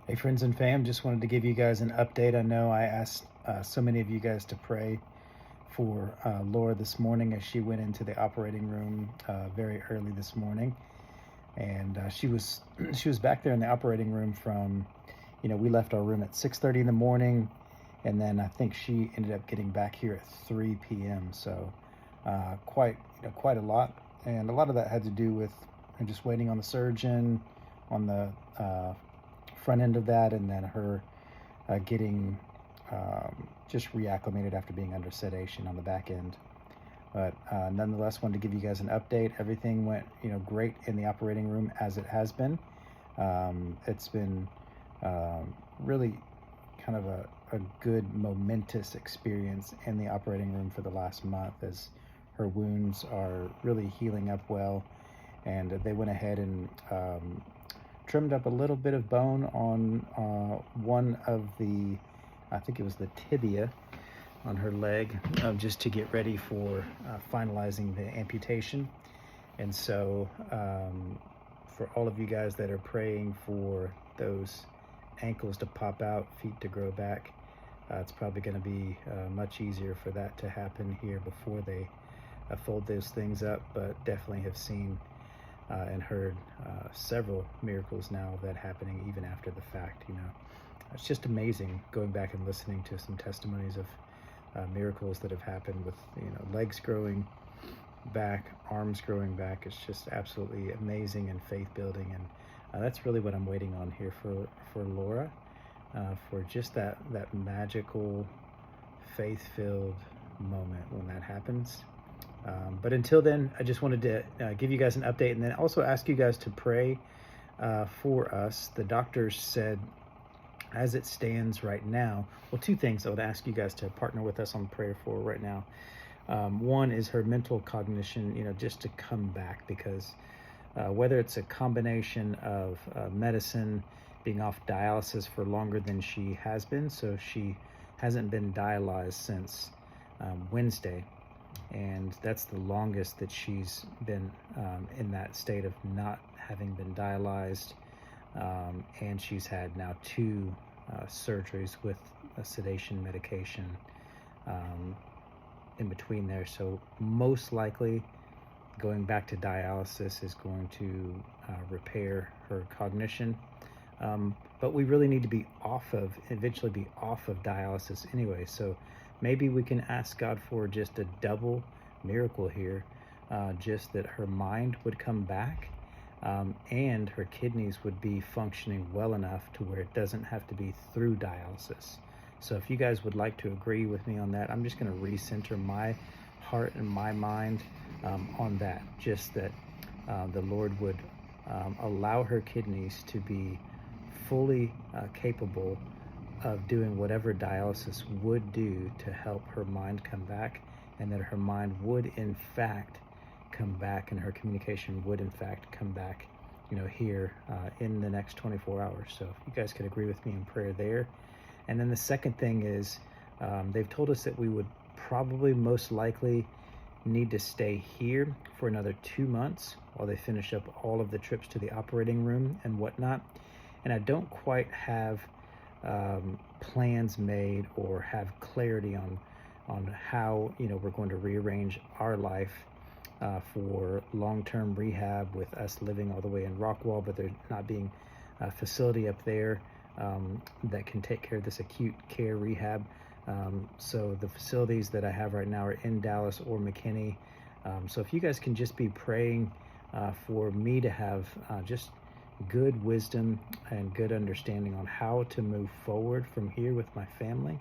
Hey, friends and fam, just wanted to give you guys an update. I know I asked so many of you guys to pray for Laura this morning as she went into the operating room very early this morning, and she was she was back there in the operating room from, we left our room at 6:30 in the morning, and then I think she ended up getting back here at 3 p.m. So quite a lot, and a lot of that had to do with just waiting on the surgeon on the front end of that, and then her getting just reacclimated after being under sedation on the back end. But nonetheless, wanted to give you guys an update. Everything went, great in the operating room as it has been. It's been really kind of a good, momentous experience in the operating room for the last month, as her wounds are really healing up well. And they went ahead and trimmed up a little bit of bone on one of the, I think it was the tibia on her leg, just to get ready for finalizing the amputation. And so for all of you guys that are praying for those ankles to pop out, feet to grow back, it's probably going to be much easier for that to happen here before they fold those things up, but definitely have seen and heard several miracles now of that happening even after the fact. It's just amazing going back and listening to some testimonies of miracles that have happened with legs growing back, arms growing back. It's just absolutely amazing and faith building, and that's really what I'm waiting on here for Laura, for just that magical faith filled moment when that happens. But until then, I just wanted to give you guys an update, and then also ask you guys to pray for us. The doctors said, as it stands right now, well, two things I would ask you guys to partner with us on prayer for right now. One is her mental cognition, just to come back, because whether it's a combination of medicine, being off dialysis for longer than she has been, so she hasn't been dialyzed since Wednesday, and that's the longest that she's been in that state of not having been dialyzed. And she's had now two surgeries with a sedation medication in between there. So most likely going back to dialysis is going to repair her cognition. But we really need to eventually be off of dialysis anyway. So maybe we can ask God for just a double miracle here, just that her mind would come back, and her kidneys would be functioning well enough to where it doesn't have to be through dialysis. So if you guys would like to agree with me on that, I'm just going to recenter my heart and my mind on that, just that the Lord would allow her kidneys to be fully capable of doing whatever dialysis would do to help her mind come back, and that her mind would in fact come back, and her communication would in fact come back, here in the next 24 hours. So if you guys could agree with me in prayer there. And then the second thing is, they've told us that we would probably most likely need to stay here for another 2 months while they finish up all of the trips to the operating room and whatnot. And I don't quite have plans made or have clarity on how we're going to rearrange our life for long-term rehab, with us living all the way in Rockwall, but there not being a facility up there that can take care of this acute care rehab. So the facilities that I have right now are in Dallas or McKinney. So if you guys can just be praying for me to have just good wisdom and good understanding on how to move forward from here with my family,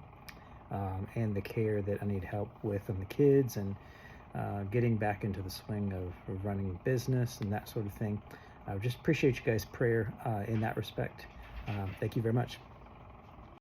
and the care that I need help with on the kids, and getting back into the swing of running business and that sort of thing. I just appreciate you guys' prayer in that respect. Thank you very much.